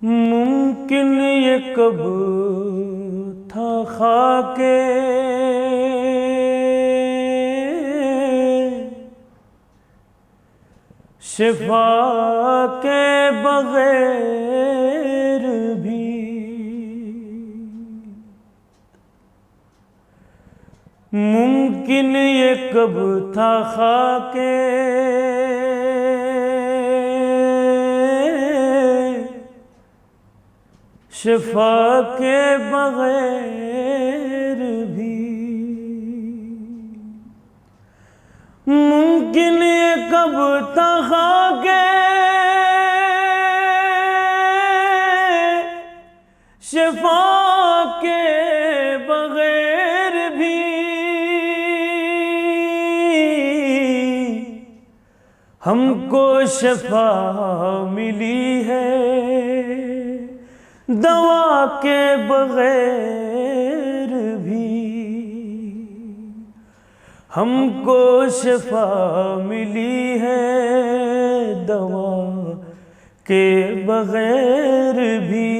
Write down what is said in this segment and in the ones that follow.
ممکن یہ کب تھا خاک شفا کے بغیر بھی، ممکن یہ کب تھا خاک شفا کے بغیر بھی، ممکن یہ کب تھا خاک شفا کے بغیر بھی، ہم کو شفا ملی ہے دوا کے بغیر بھی، ہم کو شفا ملی ہے دوا کے بغیر بھی،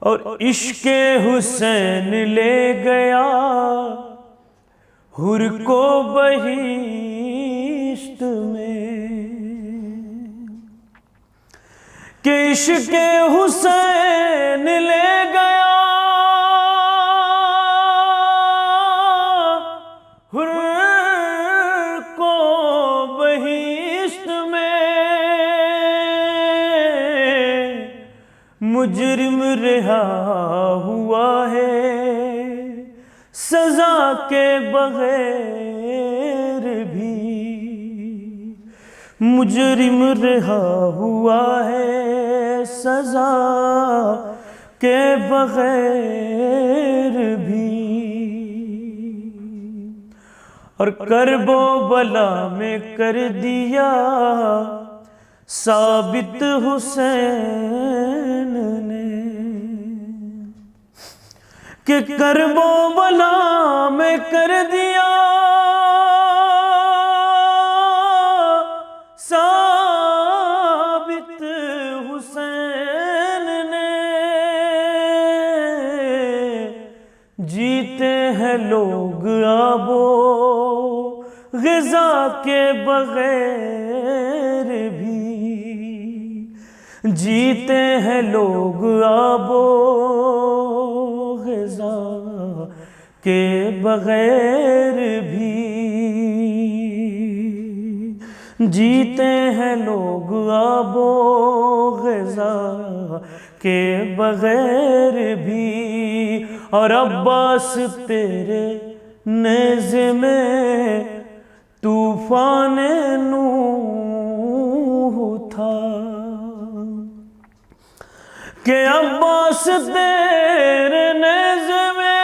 اور عشق حسین لے گیا حر کو بہشت میں، کہ عشق حسین لے گیا حر کو بہشت میں، مجرم رہا ہوا ہے سزا کے بغیر بھی، مجرم رہا ہوا ہے سزا کے بغیر بھی، اور کرب و بلا میں کر دیا ثابت حسین نے، کہ کرب و بلا میں کر دیا ثابت حسین نے، جیتے ہیں لوگ آب و غذا کے بغیر بھی، جیتے ہیں لوگ آب و غذا کے بغیر بھی، جیتے ہیں لوگ آب و غذا کے بغیر بھی، اور عباس تیرے نیزے میں طوفان نوح تھا، کہ عباس تیرے نیزے میں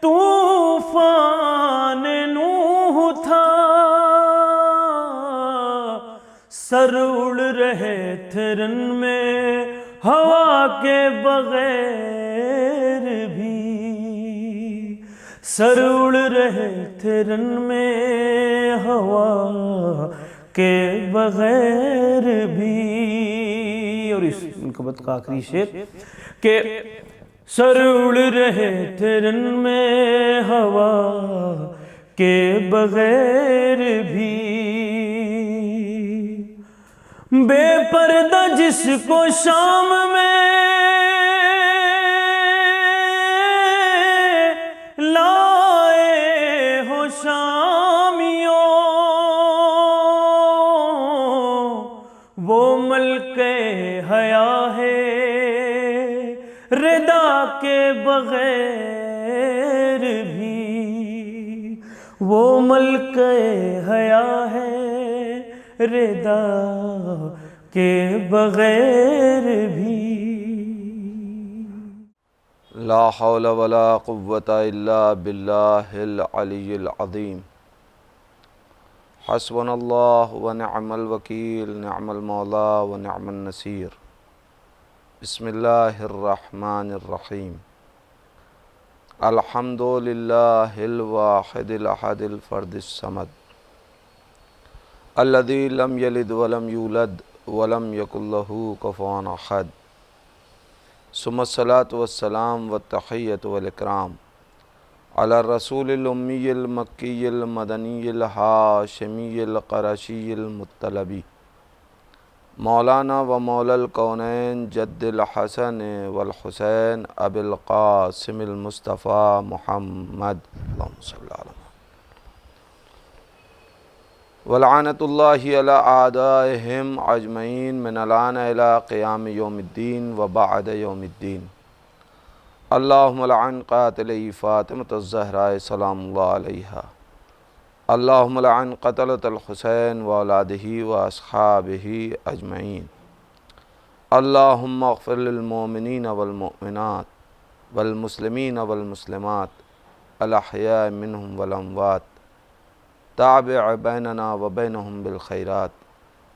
طوفان نوح تھا، سر اڑ رہے تھے رن میں ہوا کے بغیر بھی، سر اڑ رہے تھے رن میں ہوا کے بغیر بھی، اور اس منقبت کا آخری شعر کہ سر اڑ رہے تھے رن میں ہوا کے بغیر بھی، بے پردہ جس کو شام میں لائے ہو شامیوں، وہ ملکہ حیا ہے ردا کے بغیر بھی، وہ ملکہ حیا ہے ردا کے بغیر بھی۔ لا حول ولا قوة الا باللہ العلی العظیم۔ حسبنا اللہ ونعم الوکیل، نعم المولا ونعم النصیر۔ بسم اللہ الرحمن الرحیم۔ الحمد للہ الواحد الاحد الفرد الصمد الذي لم يلد ولم يولد ولم يكن له كفوا احد ثم الصلاة والسلام والتحية والإكرام على الرسول الأمي المكي المدني الهاشمي القرشي المطلبي مولانا و مولا الكونين جد الحسن والحسين أبي القاسم المصطفى محمد اللهم صل على محمد ولعنة الله على أعدائهم أجمعين من الآن إلى قيام يوم الدين وبعد يوم الدين اللهم لعن قاتلي فاطمة الزهراء سلام الله عليها اللهم لعن قتلة الحسين وأولاده وأصحابه أجمعين اللهم اغفر للمؤمنين والمؤمنات والمسلمين والمسلمات الأحياء منهم والأموات تابع بيننا وبينهم بالخيرات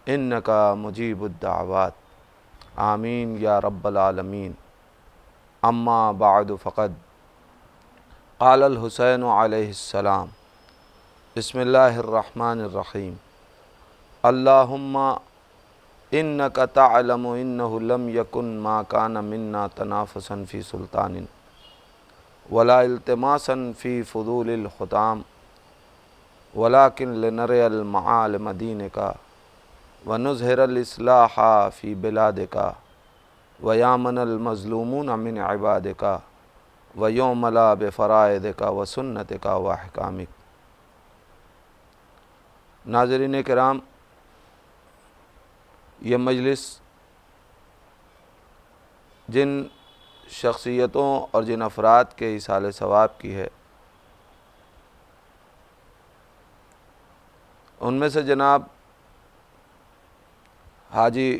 إنك مجيب الدعوات آمين يا رب العالمين أما بعد فقد قال الحسين عليه السلام بسم الله الرحمن الرحيم اللهم إنك تعلم إنه لم يكن ما كان منا تنافسا في سلطان ولا التماسا في فضول الختام ولكن لنري المعالم دينك ونظهر الإصلاح في بلادك ويامن المظلومون من عبادك ويعمل بفرائضك وسنتك وأحكامك۔ ناظرین کرام، یہ مجلس جن شخصیتوں اور جن افراد کے ایصال ثواب کی ہے، ان میں سے جناب حاجی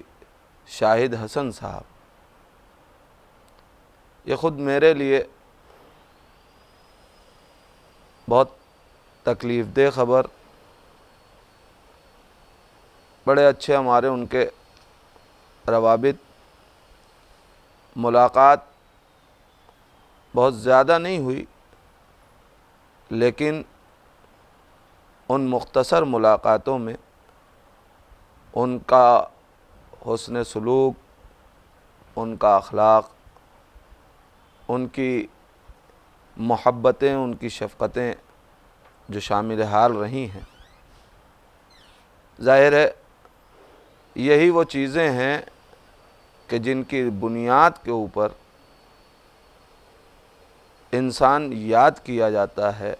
شاہد حسن صاحب، یہ خود میرے لیے بہت تکلیف دہ خبر، بڑے اچھے ہمارے ان کے روابط، ملاقات بہت زیادہ نہیں ہوئی، لیکن ان مختصر ملاقاتوں میں ان کا حسن سلوک، ان کا اخلاق، ان کی محبتیں، ان کی شفقتیں جو شامل حال رہی ہیں، ظاہر ہے یہی وہ چیزیں ہیں کہ جن کی بنیاد کے اوپر انسان یاد کیا جاتا ہے۔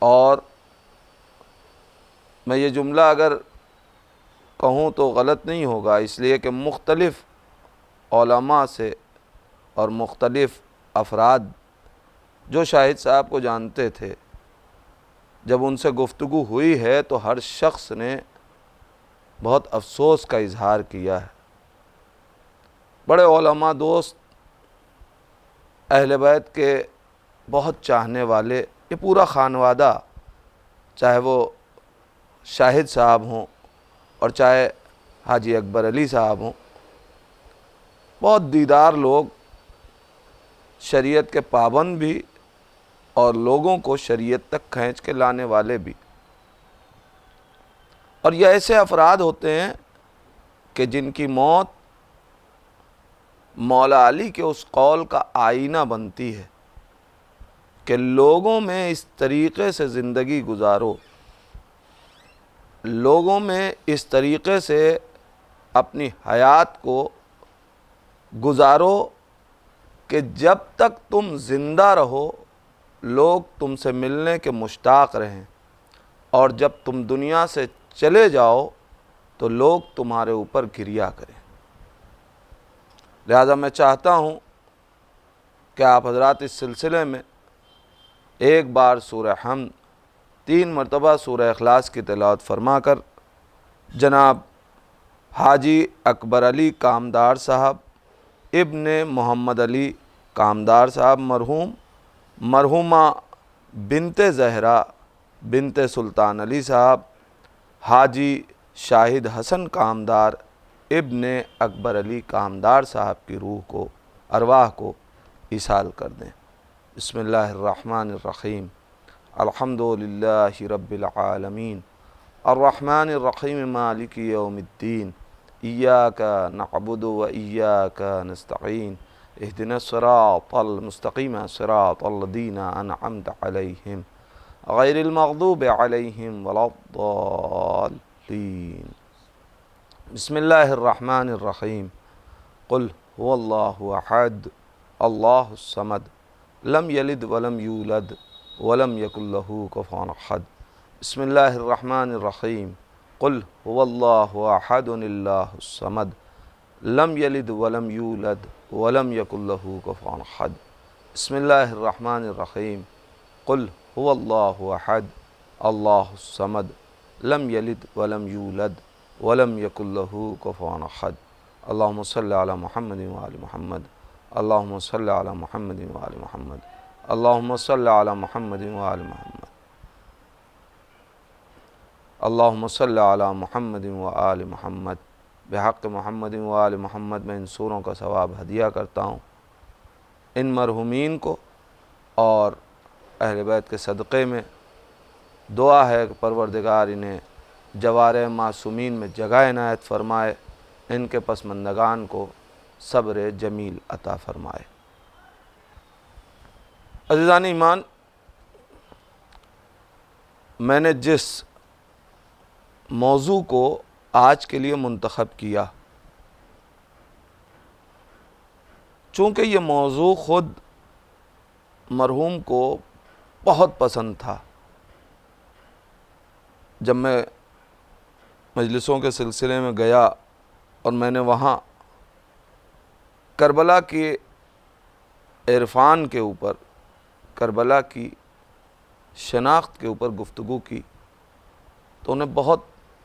اور میں یہ جملہ اگر کہوں تو غلط نہیں ہوگا، اس لیے کہ مختلف علماء سے اور مختلف افراد جو شاہد صاحب کو جانتے تھے، جب ان سے گفتگو ہوئی ہے تو ہر شخص نے بہت افسوس کا اظہار کیا ہے۔ بڑے علماء دوست، اہل بیت کے بہت چاہنے والے، یہ پورا خانوادہ، چاہے وہ شاہد صاحب ہوں اور چاہے حاجی اکبر علی صاحب ہوں، بہت دیدار لوگ، شریعت کے پابند بھی اور لوگوں کو شریعت تک کھینچ کے لانے والے بھی۔ اور یہ ایسے افراد ہوتے ہیں کہ جن کی موت مولا علی کے اس قول کا آئینہ بنتی ہے کہ لوگوں میں اس طریقے سے زندگی گزارو، لوگوں میں اس طریقے سے اپنی حیات کو گزارو کہ جب تک تم زندہ رہو لوگ تم سے ملنے کے مشتاق رہیں، اور جب تم دنیا سے چلے جاؤ تو لوگ تمہارے اوپر گریہ کریں۔ لہذا میں چاہتا ہوں کہ آپ حضرات اس سلسلے میں ایک بار سورہ حمد، 3 مرتبہ سورہ اخلاص کی تلاوت فرما کر جناب حاجی اکبر علی کامدار صاحب ابن محمد علی کامدار صاحب مرحومہ بنت زہرا بنت سلطان علی صاحب حاجی شاہد حسن کامدار ابن اکبر علی کامدار صاحب کی روح کو، ارواح کو ایصال کر دیں۔ بسم اللہ الرحمن الرحیم الحمد للہ رب العالمین الرحمن الرحیم مالک یوم الدین ایاک نعبد و ایاک نستعین اہدنا الصراط المستقیم صراط الذین انعمت علیہم غیر المغضوب علیہم ولا الضالین بسم اللہ الرحمن الرحیم قل هو اللہ احد اللہ الصمد لم یلد ولم یولد ولم یکن لہ کفوا احد بسم اللہ الرحمن الرحیم قل هو اللہ احد اللہ الصمد لم یلد ولم یولد ولم یکن لہ کفوا احد بسم اللہ الرحمن الرحیم قل هو اللہ احد اللہ الصمد لم یلد ولم یولد ولم یکن لہ کفوا احد اللہم صلی علی محمد وآل محمد اللہم صلی علی محمد وآل محمد اللہم صلی علی محمد وآل محمد اللہم صلی علی محمد وآل محمد بحق محمد وآل محمد میں ان سوروں کا ثواب ہدیہ کرتا ہوں ان مرحومین کو، اور اہل بیت کے صدقے میں دعا ہے کہ پروردگار انہیں جوارِ معصومین میں جگہ عنایت فرمائے، ان کے پسماندگان کو صبر جمیل عطا فرمائے۔ عزیزان ایمان، میں نے جس موضوع کو آج کے لیے منتخب کیا، چونکہ یہ موضوع خود مرحوم کو بہت پسند تھا، جب میں مجلسوں کے سلسلے میں گیا اور میں نے وہاں کربلا کے عرفان کے اوپر، کربلا کی شناخت کے اوپر گفتگو کی، تو انہیں بہت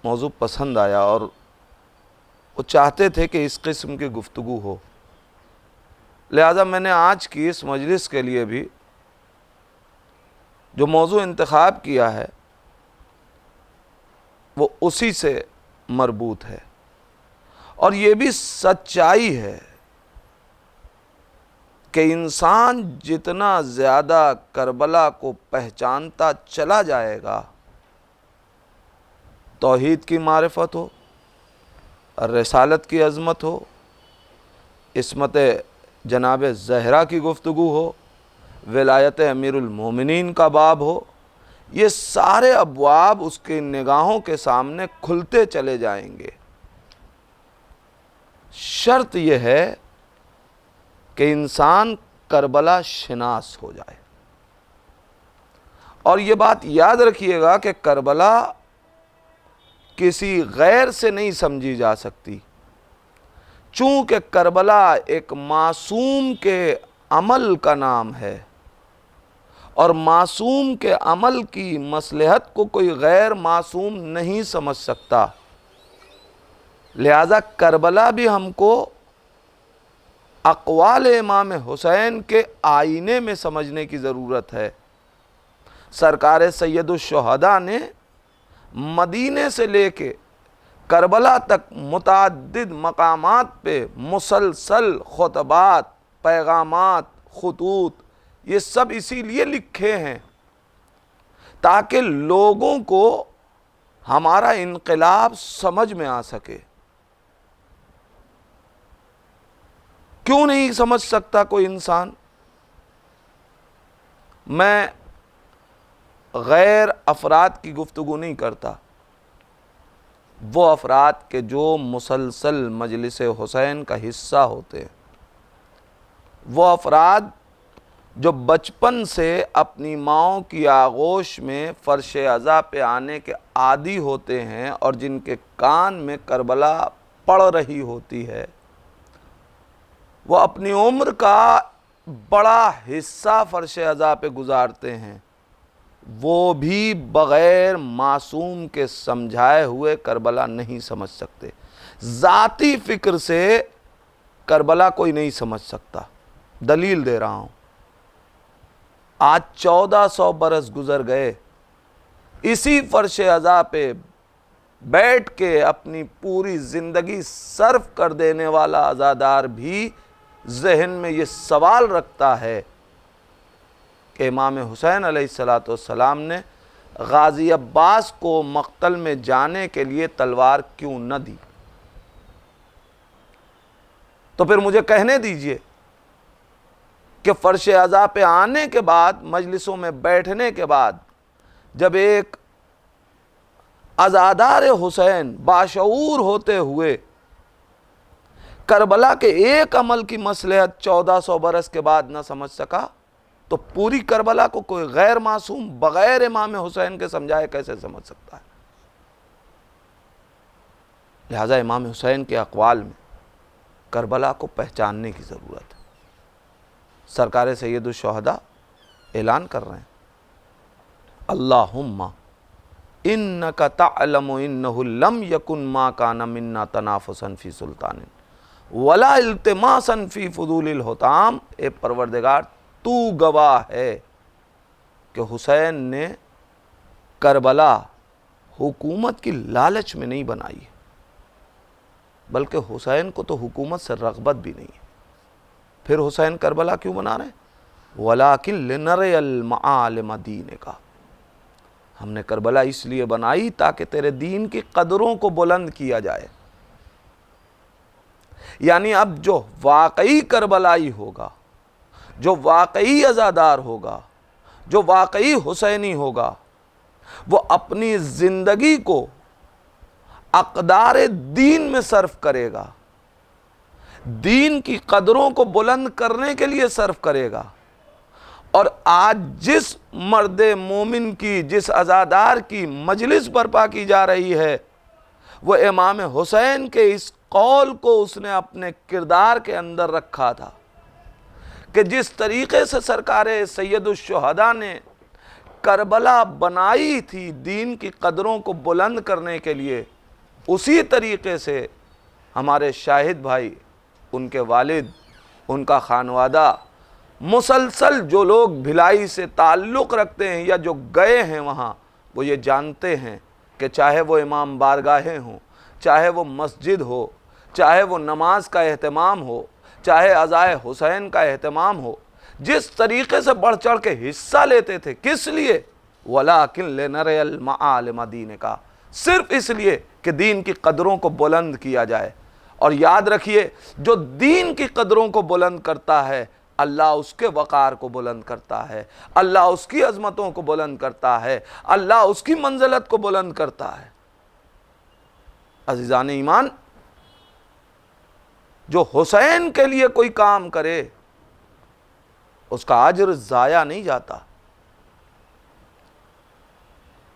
موضوع پسند آیا اور وہ چاہتے تھے کہ اس قسم کی گفتگو ہو، لہذا میں نے آج کی اس مجلس کے لیے بھی جو موضوع انتخاب کیا ہے وہ اسی سے مربوط ہے، اور یہ بھی سچائی ہے کہ انسان جتنا زیادہ کربلا کو پہچانتا چلا جائے گا، توحید کی معرفت ہو، رسالت کی عظمت ہو، عصمت جناب زہرا کی گفتگو ہو، ولایت امیر المومنین کا باب ہو، یہ سارے ابواب اس کی نگاہوں کے سامنے کھلتے چلے جائیں گے۔ شرط یہ ہے کہ انسان کربلا شناس ہو جائے، اور یہ بات یاد رکھیے گا کہ کربلا کسی غیر سے نہیں سمجھی جا سکتی، چونکہ کربلا ایک معصوم کے عمل کا نام ہے، اور معصوم کے عمل کی مصلحت کو کوئی غیر معصوم نہیں سمجھ سکتا، لہذا کربلا بھی ہم کو اقوال امام حسین کے آئینے میں سمجھنے کی ضرورت ہے۔ سرکار سید الشہداء نے مدینے سے لے کے کربلا تک متعدد مقامات پہ مسلسل خطبات، پیغامات، خطوط، یہ سب اسی لیے لکھے ہیں تاکہ لوگوں کو ہمارا انقلاب سمجھ میں آ سکے۔ کیوں نہیں سمجھ سکتا کوئی انسان؟ میں غیر افراد کی گفتگو نہیں کرتا، وہ افراد کے جو مسلسل مجلس حسین کا حصہ ہوتے ہیں، وہ افراد جو بچپن سے اپنی ماؤں کی آغوش میں فرش عزا پہ آنے کے عادی ہوتے ہیں، اور جن کے کان میں کربلا پڑ رہی ہوتی ہے، وہ اپنی عمر کا بڑا حصہ فرش عزا پہ گزارتے ہیں، وہ بھی بغیر معصوم کے سمجھائے ہوئے کربلا نہیں سمجھ سکتے۔ ذاتی فکر سے کربلا کوئی نہیں سمجھ سکتا۔ دلیل دے رہا ہوں، آج 1400 برس گزر گئے، اسی فرش عزا پہ بیٹھ کے اپنی پوری زندگی صرف کر دینے والا عزادار بھی ذہن میں یہ سوال رکھتا ہے کہ امام حسین علیہ السلام نے غازی عباس کو مقتل میں جانے کے لیے تلوار کیوں نہ دی؟ تو پھر مجھے کہنے دیجئے کہ فرش عزا پہ آنے کے بعد، مجلسوں میں بیٹھنے کے بعد، جب ایک عزادار حسین باشعور ہوتے ہوئے کربلا کے ایک عمل کی مصلحت 1400 برس کے بعد نہ سمجھ سکا، تو پوری کربلا کو کوئی غیر معصوم بغیر امام حسین کے سمجھائے کیسے سمجھ سکتا ہے؟ لہذا امام حسین کے اقوال میں کربلا کو پہچاننے کی ضرورت ہے۔ سرکار سید الشہداء اعلان کر رہے ہیں، اللہم انک تعلم انہ لم یکن ما کان منا تنافسا فی سلطان ولا التماسا فی فضول الحطام۔ اے پروردگار، تو گواہ ہے کہ حسین نے کربلا حکومت کی لالچ میں نہیں بنائی ہے، بلکہ حسین کو تو حکومت سے رغبت بھی نہیں ہے۔ پھر حسین کربلا کیوں بنا رہے ہیں؟ وَلَٰكِن لِنَرِيَ الْمَعَالِمَ دِينِكَ، ہم نے کربلا اس لیے بنائی تاکہ تیرے دین کی قدروں کو بلند کیا جائے۔ یعنی اب جو واقعی کربلائی ہوگا، جو واقعی عزادار ہوگا، جو واقعی حسینی ہوگا، وہ اپنی زندگی کو اقدار دین میں صرف کرے گا، دین کی قدروں کو بلند کرنے کے لیے صرف کرے گا۔ اور آج جس مرد مومن کی، جس عزادار کی مجلس برپا کی جا رہی ہے، وہ امام حسین کے اس قول کو اس نے اپنے کردار کے اندر رکھا تھا کہ جس طریقے سے سرکار سید الشہداء نے کربلا بنائی تھی دین کی قدروں کو بلند کرنے کے لیے، اسی طریقے سے ہمارے شاہد بھائی، ان کے والد، ان کا خانوادہ، مسلسل جو لوگ بھلائی سے تعلق رکھتے ہیں یا جو گئے ہیں وہاں، وہ یہ جانتے ہیں کہ چاہے وہ امام بارگاہیں ہوں، چاہے وہ مسجد ہو، چاہے وہ نماز کا اہتمام ہو، چاہے عزائے حسین کا اہتمام ہو، جس طریقے سے بڑھ چڑھ کے حصہ لیتے تھے، کس لیے؟ وَلَٰكِن لِنَرِيَ الْمَعَالِمَ دِينِكَ، صرف اس لیے کہ دین کی قدروں کو بلند کیا جائے۔ اور یاد رکھیے، جو دین کی قدروں کو بلند کرتا ہے، اللہ اس کے وقار کو بلند کرتا ہے، اللہ اس کی عظمتوں کو بلند کرتا ہے، اللہ اس کی منزلت کو بلند کرتا ہے۔ عزیزان ایمان، جو حسین کے لیے کوئی کام کرے، اس کا اجر ضائع نہیں جاتا۔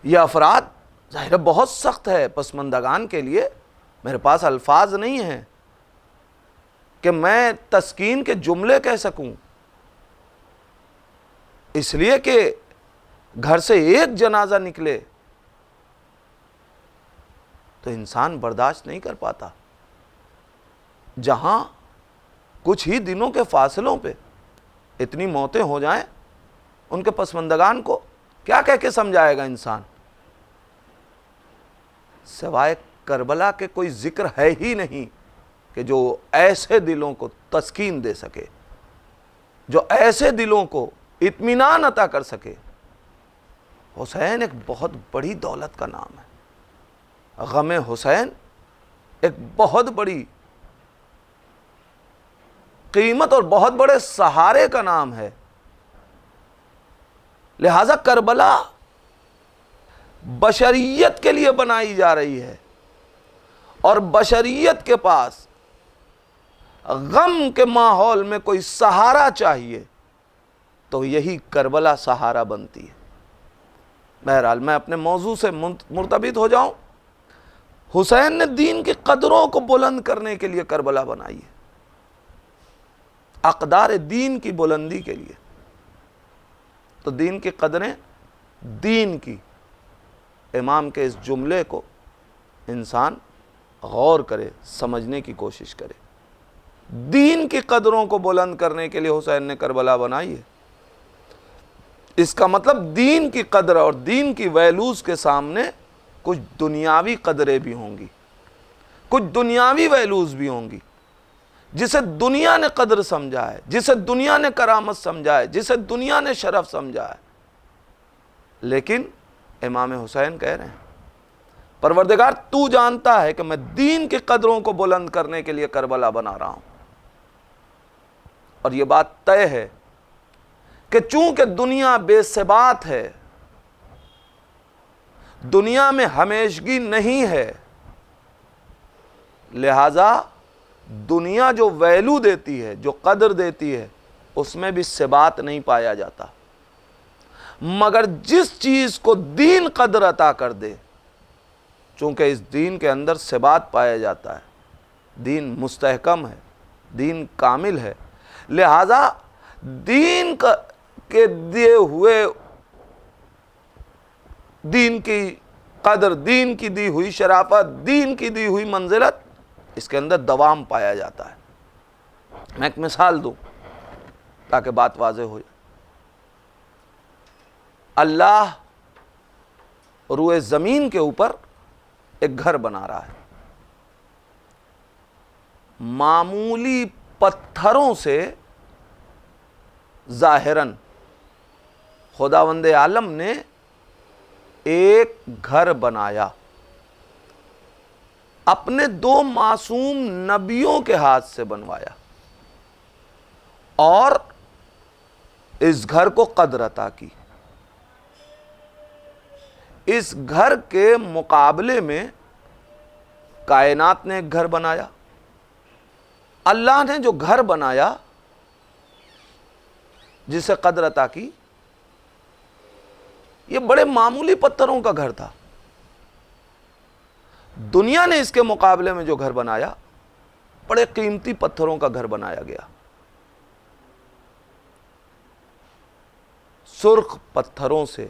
یہ افراد ظاہر بہت سخت ہے پسماندگان کے لیے، میرے پاس الفاظ نہیں ہیں کہ میں تسکین کے جملے کہہ سکوں، اس لیے کہ گھر سے ایک جنازہ نکلے تو انسان برداشت نہیں کر پاتا، جہاں کچھ ہی دنوں کے فاصلوں پہ اتنی موتیں ہو جائیں، ان کے پسماندگان کو کیا کہہ کے سمجھائے گا انسان؟ سوائے کربلا کے کوئی ذکر ہے ہی نہیں کہ جو ایسے دلوں کو تسکین دے سکے، جو ایسے دلوں کو اطمینان عطا کر سکے۔ حسین ایک بہت بڑی دولت کا نام ہے، غم حسین ایک بہت بڑی قیمت اور بہت بڑے سہارے کا نام ہے۔ لہذا کربلا بشریت کے لیے بنائی جا رہی ہے، اور بشریت کے پاس غم کے ماحول میں کوئی سہارا چاہیے تو یہی کربلا سہارا بنتی ہے۔ بہرحال میں اپنے موضوع سے مرتبط ہو جاؤں، حسین نے دین کی قدروں کو بلند کرنے کے لیے کربلا بنائی ہے، اقدار دین کی بلندی کے لیے۔ تو دین کی قدریں، دین کی، امام کے اس جملے کو انسان غور کرے، سمجھنے کی کوشش کرے۔ دین کی قدروں کو بلند کرنے کے لیے حسین نے کربلا بنائی ہے۔ اس کا مطلب دین کی قدر اور دین کی ویلوز کے سامنے کچھ دنیاوی قدریں بھی ہوں گی، کچھ دنیاوی ویلوز بھی ہوں گی۔ جسے دنیا نے قدر سمجھا ہے، جسے دنیا نے کرامت سمجھا ہے، جسے دنیا نے شرف سمجھا ہے، لیکن امام حسین کہہ رہے ہیں پروردگار تو جانتا ہے کہ میں دین کی قدروں کو بلند کرنے کے لیے کربلا بنا رہا ہوں، اور یہ بات طے ہے کہ چونکہ دنیا بے ثبات ہے، دنیا میں ہمیشگی نہیں ہے، لہذا دنیا جو ویلو دیتی ہے، جو قدر دیتی ہے، اس میں بھی ثبات نہیں پایا جاتا، مگر جس چیز کو دین قدر عطا کر دے، چونکہ اس دین کے اندر ثبات پایا جاتا ہے، دین مستحکم ہے، دین کامل ہے، لہذا دین کے دیے ہوئے، دین کی قدر، دین کی دی ہوئی شرافت، دین کی دی ہوئی منزلت، اس کے اندر دوام پایا جاتا ہے۔ میں ایک مثال دوں تاکہ بات واضح ہو جائے۔ اللہ روئے زمین کے اوپر ایک گھر بنا رہا ہے، معمولی پتھروں سے ظاہراً خداوند عالم نے ایک گھر بنایا، اپنے دو معصوم نبیوں کے ہاتھ سے بنوایا، اور اس گھر کو قدر عطا کی۔ اس گھر کے مقابلے میں کائنات نے ایک گھر بنایا۔ اللہ نے جو گھر بنایا، جسے قدر عطا کی، یہ بڑے معمولی پتھروں کا گھر تھا۔ دنیا نے اس کے مقابلے میں جو گھر بنایا، بڑے قیمتی پتھروں کا گھر بنایا گیا، سرخ پتھروں سے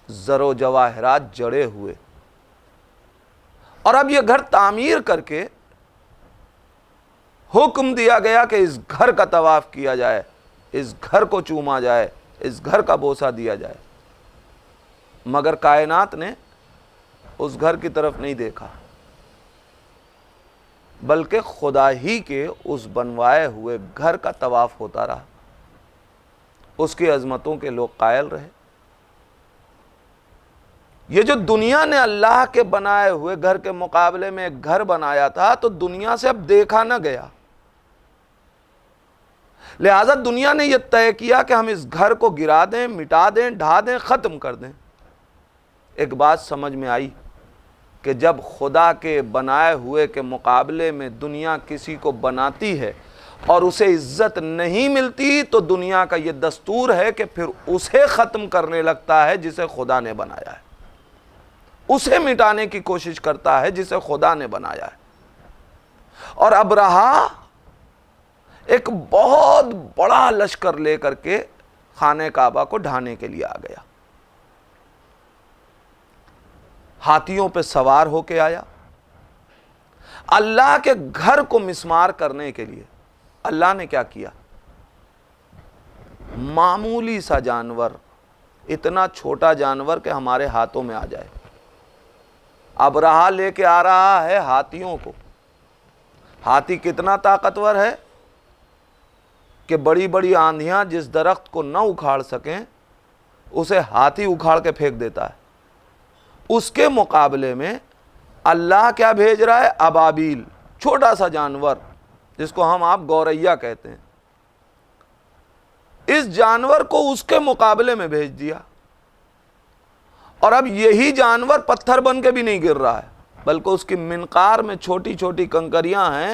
زر و جواہرات جڑے ہوئے، اور اب یہ گھر تعمیر کر کے حکم دیا گیا کہ اس گھر کا طواف کیا جائے، اس گھر کو چوما جائے، اس گھر کا بوسہ دیا جائے، مگر کائنات نے اس گھر کی طرف نہیں دیکھا، بلکہ خدا ہی کے اس بنوائے ہوئے گھر کا طواف ہوتا رہا، اس کی عظمتوں کے لوگ قائل رہے۔ یہ جو دنیا نے اللہ کے بنائے ہوئے گھر کے مقابلے میں ایک گھر بنایا تھا، تو دنیا سے اب دیکھا نہ گیا، لہذا دنیا نے یہ طے کیا کہ ہم اس گھر کو گرا دیں، مٹا دیں، ڈھا دیں، ختم کر دیں۔ ایک بات سمجھ میں آئی کہ جب خدا کے بنائے ہوئے کے مقابلے میں دنیا کسی کو بناتی ہے اور اسے عزت نہیں ملتی، تو دنیا کا یہ دستور ہے کہ پھر اسے ختم کرنے لگتا ہے جسے خدا نے بنایا ہے، اسے مٹانے کی کوشش کرتا ہے جسے خدا نے بنایا ہے۔ اور ابرہہ ایک بہت بڑا لشکر لے کر کے خانہ کعبہ کو ڈھانے کے لیے آ گیا، ہاتھیوں پہ سوار ہو کے آیا، اللہ کے گھر کو مسمار کرنے کے لیے۔ اللہ نے کیا کیا؟ معمولی سا جانور، اتنا چھوٹا جانور کہ ہمارے ہاتھوں میں آ جائے، ابرہہ لے کے آ رہا ہے ہاتھیوں کو۔ ہاتھی کتنا طاقتور ہے کہ بڑی بڑی آندھیاں جس درخت کو نہ اکھاڑ سکیں، اسے ہاتھی اکھاڑ کے پھینک دیتا ہے۔ اس کے مقابلے میں اللہ کیا بھیج رہا ہے؟ ابابیل، چھوٹا سا جانور جس کو ہم آپ گوریا کہتے ہیں، اس جانور کو اس کے مقابلے میں بھیج دیا، اور اب یہی جانور پتھر بن کے بھی نہیں گر رہا ہے، بلکہ اس کی منقار میں چھوٹی چھوٹی کنکریاں ہیں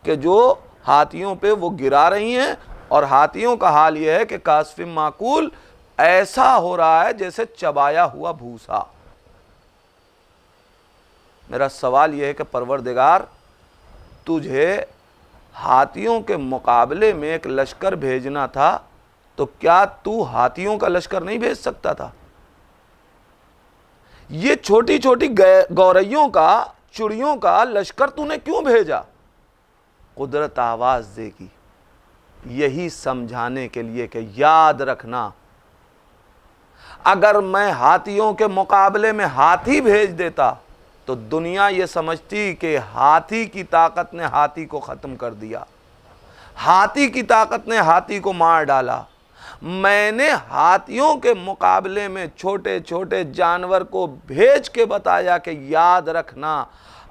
کہ جو ہاتھیوں پہ وہ گرا رہی ہیں، اور ہاتھیوں کا حال یہ ہے کہ کاسف معقول، ایسا ہو رہا ہے جیسے چبایا ہوا بھوسا۔ میرا سوال یہ ہے کہ پروردگار، تجھے ہاتھیوں کے مقابلے میں ایک لشکر بھیجنا تھا، تو کیا تو ہاتھیوں کا لشکر نہیں بھیج سکتا تھا؟ یہ چھوٹی چھوٹی گوریوں کا، چڑیوں کا لشکر تو نے کیوں بھیجا؟ قدرت آواز دے گی، یہی سمجھانے کے لیے کہ یاد رکھنا، اگر میں ہاتھیوں کے مقابلے میں ہاتھی بھیج دیتا تو دنیا یہ سمجھتی کہ ہاتھی کی طاقت نے ہاتھی کو ختم کر دیا، ہاتھی کی طاقت نے ہاتھی کو مار ڈالا۔ میں نے ہاتھیوں کے مقابلے میں چھوٹے چھوٹے جانور کو بھیج کے بتایا کہ یاد رکھنا،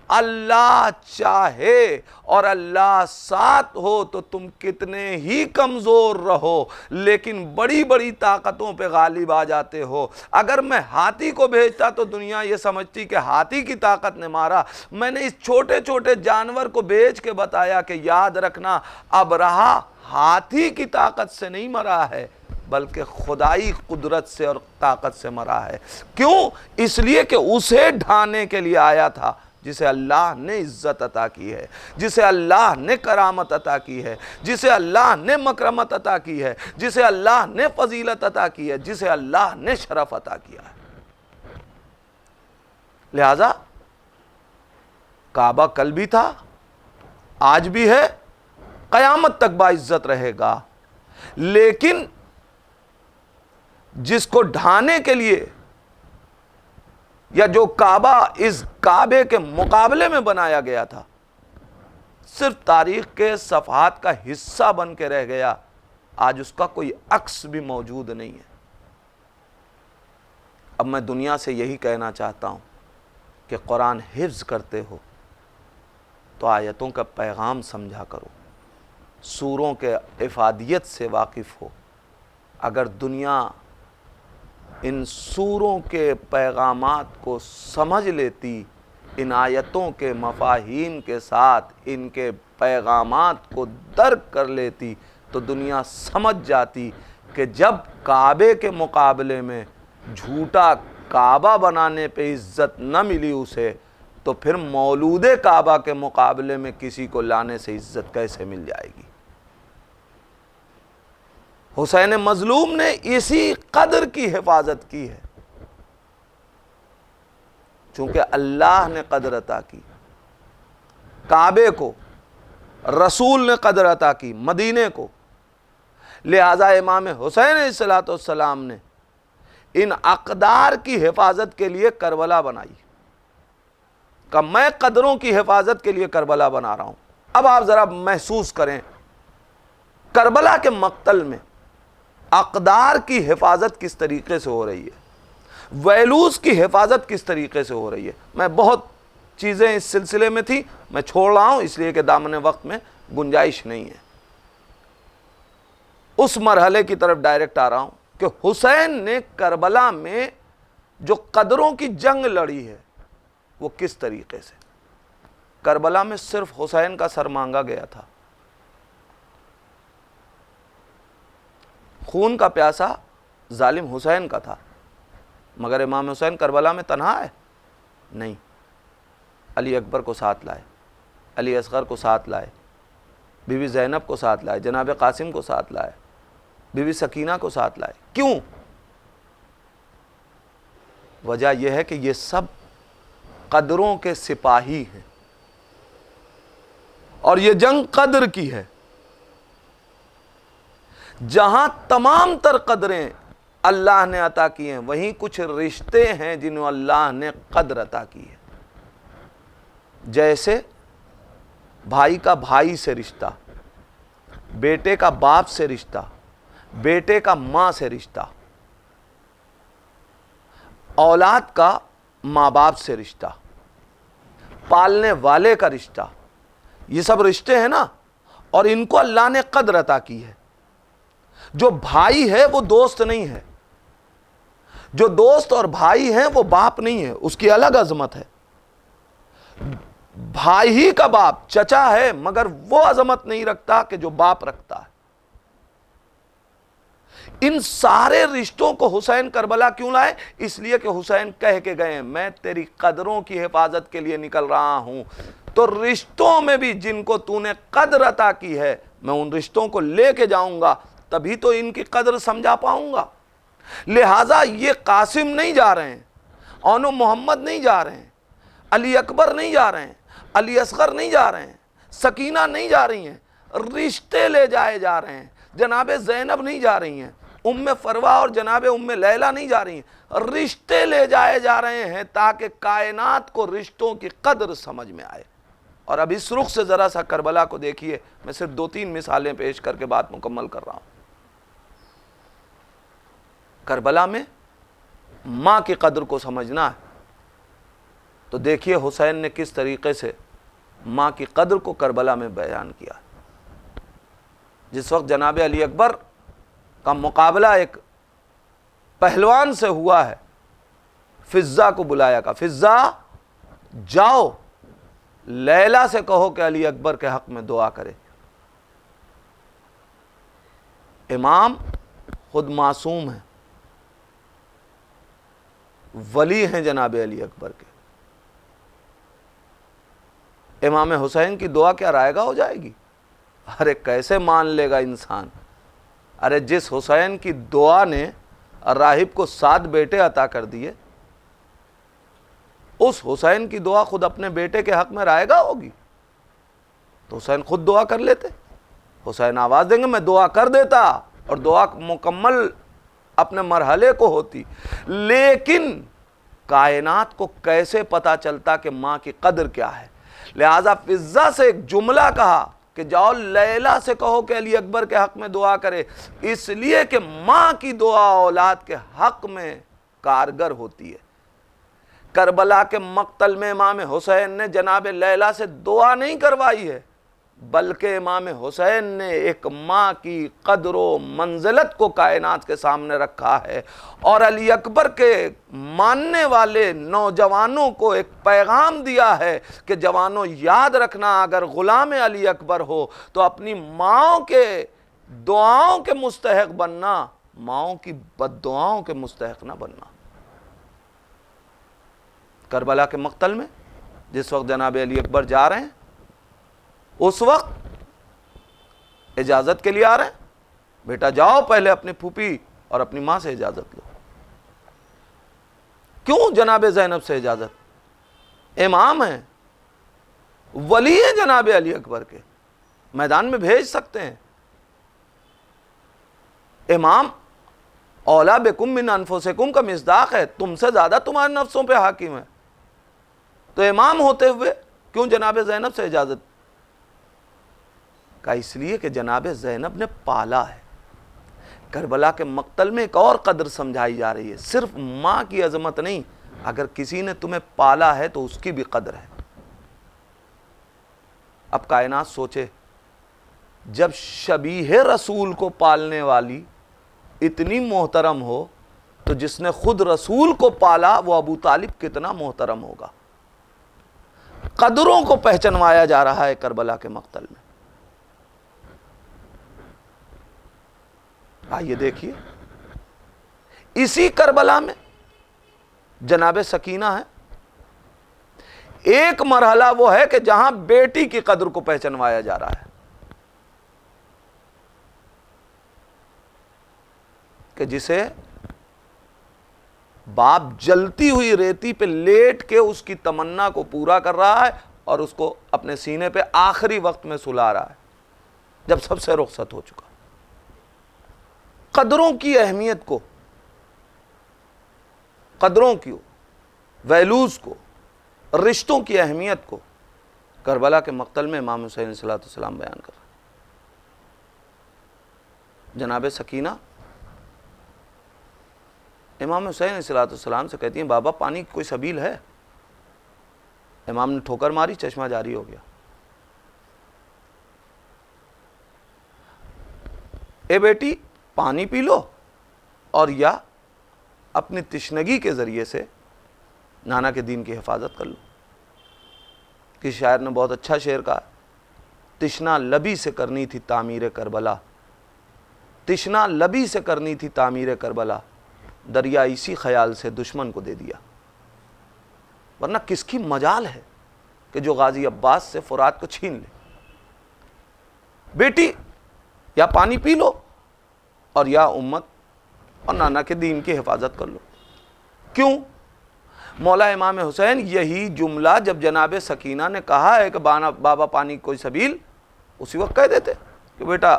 اللہ چاہے اور اللہ ساتھ ہو تو تم کتنے ہی کمزور رہو لیکن بڑی بڑی طاقتوں پہ غالب آ جاتے ہو۔ اگر میں ہاتھی کو بھیجتا تو دنیا یہ سمجھتی کہ ہاتھی کی طاقت نے مارا، میں نے اس چھوٹے چھوٹے جانور کو بھیج کے بتایا کہ یاد رکھنا، ابرہہ ہاتھی کی طاقت سے نہیں مرا ہے بلکہ خدائی قدرت سے اور طاقت سے مرا ہے۔ کیوں؟ اس لیے کہ اسے ڈھانے کے لیے آیا تھا جسے اللہ نے عزت عطا کی ہے، جسے اللہ نے کرامت عطا کی ہے، جسے اللہ نے مکرمت عطا کی ہے، جسے اللہ نے فضیلت عطا کی ہے، جسے اللہ نے شرف عطا کیا ہے۔ لہذا کعبہ کل بھی تھا، آج بھی ہے، قیامت تک باعزت رہے گا، لیکن جس کو ڈھانے کے لیے یا جو کعبہ اس کعبے کے مقابلے میں بنایا گیا تھا، صرف تاریخ کے صفحات کا حصہ بن کے رہ گیا، آج اس کا کوئی عکس بھی موجود نہیں ہے۔ اب میں دنیا سے یہی کہنا چاہتا ہوں کہ قرآن حفظ کرتے ہو تو آیتوں کا پیغام سمجھا کرو، سوروں کے افادیت سے واقف ہو۔ اگر دنیا ان سوروں کے پیغامات کو سمجھ لیتی، ان آیتوں کے مفاہیم کے ساتھ ان کے پیغامات کو درک کر لیتی، تو دنیا سمجھ جاتی کہ جب کعبے کے مقابلے میں جھوٹا کعبہ بنانے پہ عزت نہ ملی اسے، تو پھر مولود کعبہ کے مقابلے میں کسی کو لانے سے عزت کیسے مل جائے گی۔ حسین مظلوم نے اسی قدر کی حفاظت کی ہے، چونکہ اللہ نے قدر عطا کی، کعبے کو رسول نے قدر عطا کی، مدینے کو۔ لہذا امام حسین علیہ السلام نے ان اقدار کی حفاظت کے لیے کربلا بنائی، کہ میں قدروں کی حفاظت کے لیے کربلا بنا رہا ہوں۔ اب آپ ذرا محسوس کریں، کربلا کے مقتل میں اقدار کی حفاظت کس طریقے سے ہو رہی ہے، ویلوز کی حفاظت کس طریقے سے ہو رہی ہے۔ میں بہت چیزیں اس سلسلے میں تھی، میں چھوڑ رہا ہوں اس لیے کہ دامن وقت میں گنجائش نہیں ہے۔ اس مرحلے کی طرف ڈائریکٹ آ رہا ہوں کہ حسین نے کربلا میں جو قدروں کی جنگ لڑی ہے وہ کس طریقے سے۔ کربلا میں صرف حسین کا سر مانگا گیا تھا، خون کا پیاسا ظالم حسین کا تھا، مگر امام حسین کربلا میں تنہا ہے؟ نہیں، علی اکبر کو ساتھ لائے، علی اصغر کو ساتھ لائے، بی بی زینب کو ساتھ لائے، جناب قاسم کو ساتھ لائے، بی بی سکینہ کو ساتھ لائے۔ کیوں؟ وجہ یہ ہے کہ یہ سب قدروں کے سپاہی ہیں اور یہ جنگ قدر کی ہے، جہاں تمام تر قدریں اللہ نے عطا کی ہیں، وہیں کچھ رشتے ہیں جنہوں اللہ نے قدر عطا کی ہے۔ جیسے بھائی کا بھائی سے رشتہ، بیٹے کا باپ سے رشتہ، بیٹے کا ماں سے رشتہ، اولاد کا ماں باپ سے رشتہ، پالنے والے کا رشتہ، یہ سب رشتے ہیں نا، اور ان کو اللہ نے قدر عطا کی ہے۔ جو بھائی ہے وہ دوست نہیں ہے، جو دوست اور بھائی ہیں وہ باپ نہیں ہے، اس کی الگ عظمت ہے۔ بھائی ہی کا باپ چچا ہے مگر وہ عظمت نہیں رکھتا کہ جو باپ رکھتا ہے۔ ان سارے رشتوں کو حسین کربلا کیوں لائے؟ اس لیے کہ حسین کہہ کے گئے میں تیری قدروں کی حفاظت کے لیے نکل رہا ہوں، تو رشتوں میں بھی جن کو تو نے قدر عطا کی ہے میں ان رشتوں کو لے کے جاؤں گا، تبھی تو ان کی قدر سمجھا پاؤں گا۔ لہٰذا یہ قاسم نہیں جا رہے ہیں، اونو محمد نہیں جا رہے ہیں، علی اکبر نہیں جا رہے ہیں، علی اصغر نہیں جا رہے ہیں، سکینہ نہیں جا رہی ہیں، رشتے لے جائے جا رہے ہیں۔ جناب زینب نہیں جا رہی ہیں، ام فروا اور جناب ام لیلا نہیں جا رہی ہیں، رشتے لے جائے جا رہے ہیں تاکہ کائنات کو رشتوں کی قدر سمجھ میں آئے۔ اور اب اس رخ سے ذرا سا کربلا کو دیکھیے، میں صرف 2-3 مثالیں پیش کر کے بات مکمل کر رہا ہوں۔ کربلا میں ماں کی قدر کو سمجھنا ہے تو دیکھیے حسین نے کس طریقے سے ماں کی قدر کو کربلا میں بیان کیا۔ جس وقت جناب علی اکبر کا مقابلہ ایک پہلوان سے ہوا ہے، فضہ کو بلایا کہا، فضہ جاؤ لیلا سے کہو کہ علی اکبر کے حق میں دعا کرے۔ امام خود معصوم ہیں، ولی ہیں جناب علی اکبر کے، امام حسین کی دعا کیا رائے گاہ ہو جائے گی؟ ارے کیسے مان لے گا انسان؟ ارے جس حسین کی دعا نے راہب کو 7 بیٹے عطا کر دیے، اس حسین کی دعا خود اپنے بیٹے کے حق میں رائے گاہ ہوگی؟ تو حسین خود دعا کر لیتے، حسین آواز دیں گے میں دعا کر دیتا، اور دعا مکمل اپنے مرحلے کو ہوتی۔ لیکن کائنات کو کیسے پتا چلتا کہ ماں کی قدر کیا ہے؟ لہذا فضہ سے ایک جملہ کہا کہ جاؤ لیلا سے کہو کہ علی اکبر کے حق میں دعا کرے، اس لیے کہ ماں کی دعا اولاد کے حق میں کارگر ہوتی ہے۔ کربلا کے مقتل میں امام حسین نے جناب لیلا سے دعا نہیں کروائی ہے، بلکہ امام حسین نے ایک ماں کی قدر و منزلت کو کائنات کے سامنے رکھا ہے، اور علی اکبر کے ماننے والے نوجوانوں کو ایک پیغام دیا ہے کہ جوانوں یاد رکھنا، اگر غلام علی اکبر ہو تو اپنی ماؤں کے دعاؤں کے مستحق بننا، ماؤں کی بد دعاؤں کے مستحق نہ بننا۔ کربلا کے مقتل میں جس وقت جناب علی اکبر جا رہے ہیں، اس وقت اجازت کے لیے آ رہے ہیں، بیٹا جاؤ پہلے اپنی پھوپھی اور اپنی ماں سے اجازت لو۔ کیوں جناب زینب سے اجازت؟ امام ہیں، ولی ہیں جناب علی اکبر کے، میدان میں بھیج سکتے ہیں۔ امام اولا بکم من انفسکم کا مصداق ہے، تم سے زیادہ تمہارے نفسوں پہ حاکم ہے، تو امام ہوتے ہوئے کیوں جناب زینب سے اجازت؟ کا اس لیے کہ جناب زینب نے پالا ہے۔ کربلا کے مقتل میں ایک اور قدر سمجھائی جا رہی ہے، صرف ماں کی عظمت نہیں، اگر کسی نے تمہیں پالا ہے تو اس کی بھی قدر ہے۔ اب کائنات سوچے، جب شبیہ رسول کو پالنے والی اتنی محترم ہو تو جس نے خود رسول کو پالا وہ ابو طالب کتنا محترم ہوگا۔ قدروں کو پہچنوایا جا رہا ہے کربلا کے مقتل میں۔ آئیے دیکھیے، اسی کربلا میں جناب سکینہ ہے۔ ایک مرحلہ وہ ہے کہ جہاں بیٹی کی قدر کو پہچنوایا جا رہا ہے کہ جسے باپ جلتی ہوئی ریتی پہ لیٹ کے اس کی تمنا کو پورا کر رہا ہے اور اس کو اپنے سینے پہ آخری وقت میں سلا رہا ہے جب سب سے رخصت ہو چکا۔ قدروں کی اہمیت کو، قدروں کی ویلوز کو، رشتوں کی اہمیت کو کربلا کے مقتل میں امام حسین علیہ السلام بیان کر رہے ہیں۔ جناب سکینہ امام حسین علیہ السلام سے کہتی ہیں بابا پانی کی کوئی سبیل ہے؟ امام نے ٹھوکر ماری، چشمہ جاری ہو گیا۔ اے بیٹی پانی پی لو اور یا اپنی تشنگی کے ذریعے سے نانا کے دین کی حفاظت کر لو۔ کسی شاعر نے بہت اچھا شعر کہا، تشنا لبی سے کرنی تھی تعمیر کربلا، تشنا لبی سے کرنی تھی تعمیر کربلا، دریا اسی خیال سے دشمن کو دے دیا۔ ورنہ کس کی مجال ہے کہ جو غازی عباس سے فرات کو چھین لے۔ بیٹی یا پانی پی لو اور یا امت اور نانا کے دین کی حفاظت کر لو۔ کیوں؟ مولا امام حسین یہی جملہ جب جناب سکینہ نے کہا ہے کہ بابا پانی کوئی سبیل، اسی وقت کہہ دیتے کہ بیٹا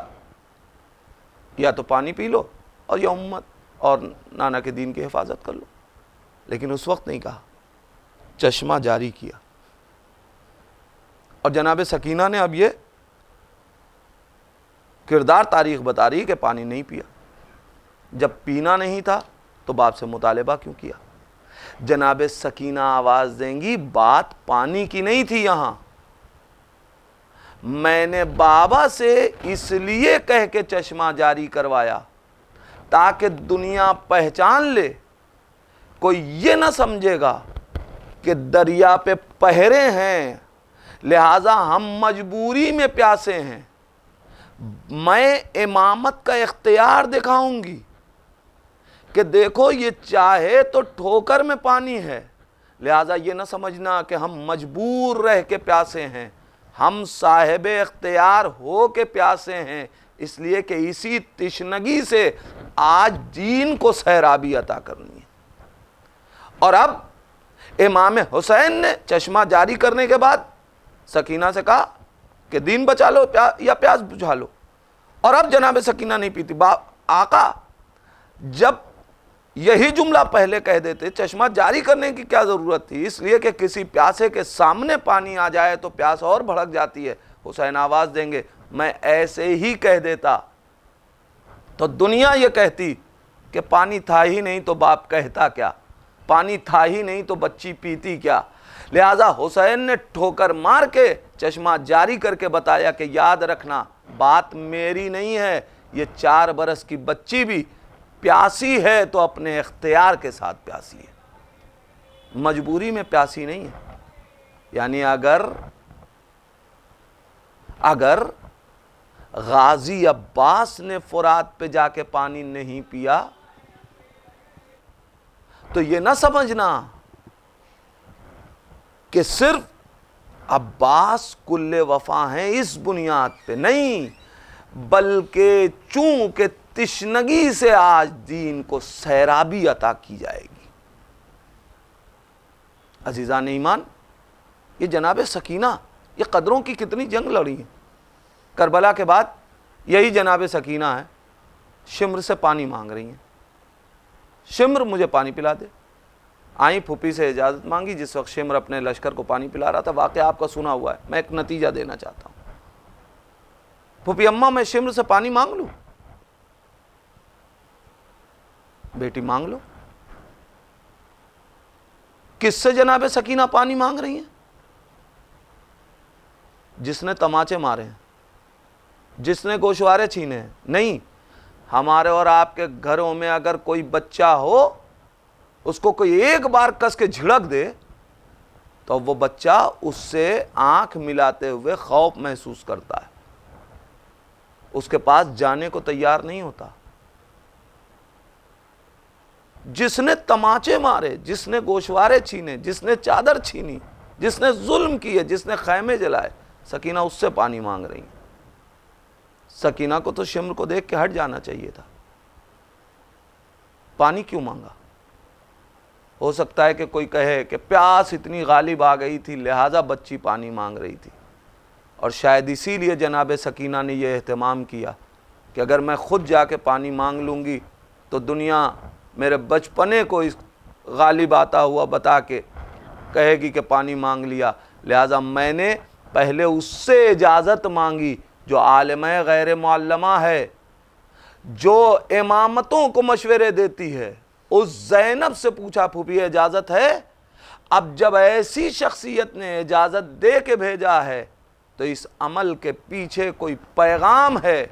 یا تو پانی پی لو اور یہ امت اور نانا کے دین کی حفاظت کر لو. لیکن اس وقت نہیں کہا, چشمہ جاری کیا. اور جناب سکینہ نے اب یہ کردار تاریخ بتا رہی کہ پانی نہیں پیا. جب پینا نہیں تھا تو باپ سے مطالبہ کیوں کیا؟ جناب سکینہ آواز دیں گی, بات پانی کی نہیں تھی یہاں, میں نے بابا سے اس لیے کہہ کے چشمہ جاری کروایا تاکہ دنیا پہچان لے. کوئی یہ نہ سمجھے گا کہ دریا پہ پہرے ہیں لہذا ہم مجبوری میں پیاسے ہیں. میں امامت کا اختیار دکھاؤں گی کہ دیکھو یہ چاہے تو ٹھوکر میں پانی ہے, لہذا یہ نہ سمجھنا کہ ہم مجبور رہ کے پیاسے ہیں. ہم صاحب اختیار ہو کے پیاسے ہیں, اس لیے کہ اسی تشنگی سے آج دین کو سیرابی عطا کرنی ہے. اور اب امام حسین نے چشمہ جاری کرنے کے بعد سکینہ سے کہا کہ دین بچا لو یا پیاس بجھا لو. اور اب جناب سکینہ نہیں پیتی. آقا جب یہی جملہ پہلے کہہ دیتے چشمہ جاری کرنے کی کیا ضرورت تھی؟ اس لیے کہ کسی پیاسے کے سامنے پانی آ جائے تو پیاس اور بھڑک جاتی ہے. حسین آواز دیں گے, میں ایسے ہی کہہ دیتا تو دنیا یہ کہتی کہ پانی تھا ہی نہیں تو باپ کہتا کیا, پانی تھا ہی نہیں تو بچی پیتی کیا. لہذا حسین نے ٹھوکر مار کے چشمہ جاری کر کے بتایا کہ یاد رکھنا بات میری نہیں ہے, یہ 4 برس کی بچی بھی پیاسی ہے تو اپنے اختیار کے ساتھ پیاسی ہے, مجبوری میں پیاسی نہیں ہے. یعنی اگر غازی عباس نے فرات پہ جا کے پانی نہیں پیا تو یہ نہ سمجھنا کہ صرف عباس کل وفا ہیں اس بنیاد پہ, نہیں, بلکہ چونکہ تشنگی سے آج دین کو سیرابی عطا کی جائے گی. عزیزان ایمان, یہ جناب سکینہ یہ قدروں کی کتنی جنگ لڑی ہیں. کربلا کے بعد یہی جناب سکینہ ہے, شمر سے پانی مانگ رہی ہیں, شمر مجھے پانی پلا دے. آئیں پھوپھی سے اجازت مانگی جس وقت شمر اپنے لشکر کو پانی پلا رہا تھا. واقعہ آپ کا سنا ہوا ہے, میں ایک نتیجہ دینا چاہتا ہوں. پھوپھی اماں میں شمر سے پانی مانگ لوں؟ بیٹی مانگ لو. کس سے جناب سکینہ پانی مانگ رہی ہیں؟ جس نے تماچے مارے ہیں, جس نے گوشوارے چھینے ہیں. نہیں, ہمارے اور آپ کے گھروں میں اگر کوئی بچہ ہو اس کو کوئی ایک بار کس کے جھڑک دے تو وہ بچہ اس سے آنکھ ملاتے ہوئے خوف محسوس کرتا ہے, اس کے پاس جانے کو تیار نہیں ہوتا. جس نے تماچے مارے, جس نے گوشوارے چھینے, جس نے چادر چھینی, جس نے ظلم کیے, جس نے خیمے جلائے, سکینہ اس سے پانی مانگ رہی ہیں. سکینہ کو تو شمر کو دیکھ کے ہٹ جانا چاہیے تھا. پانی کیوں مانگا؟ ہو سکتا ہے کہ کوئی کہے کہ پیاس اتنی غالب آ گئی تھی لہذا بچی پانی مانگ رہی تھی, اور شاید اسی لیے جناب سکینہ نے یہ اہتمام کیا کہ اگر میں خود جا کے پانی مانگ لوں گی تو دنیا میرے بچپنے کو اس غالب آتا ہوا بتا کے کہے گی کہ پانی مانگ لیا. لہذا میں نے پہلے اس سے اجازت مانگی جو عالمہ غیر معلمہ ہے, جو امامتوں کو مشورے دیتی ہے. اس زینب سے پوچھا پھوپھی اجازت ہے؟ اب جب ایسی شخصیت نے اجازت دے کے بھیجا ہے تو اس عمل کے پیچھے کوئی پیغام ہے,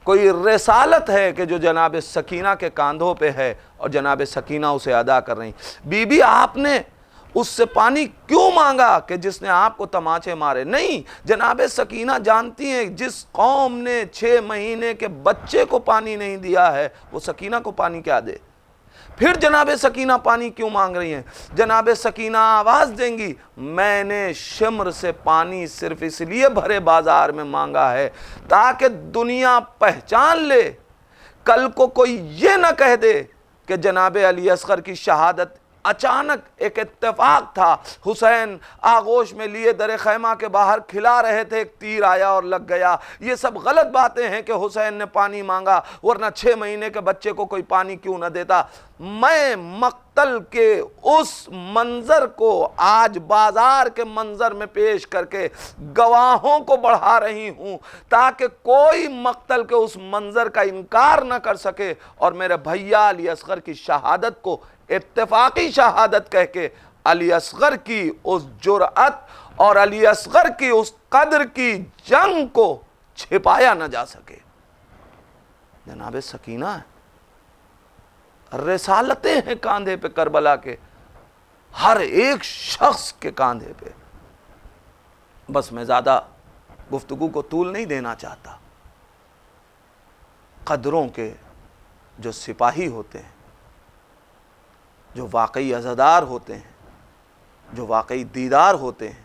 کوئی رسالت ہے کہ جو جناب سکینہ کے کاندھوں پہ ہے اور جناب سکینہ اسے ادا کر رہی. بی بی آپ نے اس سے پانی کیوں مانگا کہ جس نے آپ کو تماچے مارے؟ نہیں, جناب سکینہ جانتی ہیں جس قوم نے 6 مہینے کے بچے کو پانی نہیں دیا ہے وہ سکینہ کو پانی کیا دے. پھر جناب سکینہ پانی کیوں مانگ رہی ہیں؟ جناب سکینہ آواز دیں گی, میں نے شمر سے پانی صرف اس لیے بھرے بازار میں مانگا ہے تاکہ دنیا پہچان لے, کل کو کوئی یہ نہ کہہ دے کہ جناب علی اصغر کی شہادت اچانک ایک اتفاق تھا، حسین آغوش میں لیے در خیمہ کے باہر کھلا رہے تھے، ایک تیر آیا اور لگ گیا۔ یہ سب غلط باتیں ہیں کہ حسین نے پانی مانگا، ورنہ 6 مہینے کے بچے کو کوئی پانی کیوں نہ دیتا۔ میں مقتل کے اس منظر کو آج بازار کے منظر میں پیش کر کے گواہوں کو بڑھا رہی ہوں تاکہ کوئی مقتل کے اس منظر کا انکار نہ کر سکے اور میرے بھیا علی اصغر کی شہادت کو اتفاقی شہادت کہہ کے علی اصغر کی اس جرأت اور علی اصغر کی اس قدر کی جنگ کو چھپایا نہ جا سکے۔ جناب سکینہ ہے، رسالتیں ہیں کاندھے پہ کربلا کے، ہر ایک شخص کے کاندھے پہ۔ بس میں زیادہ گفتگو کو طول نہیں دینا چاہتا۔ قدروں کے جو سپاہی ہوتے ہیں، جو واقعی عزادار ہوتے ہیں، جو واقعی دیدار ہوتے ہیں،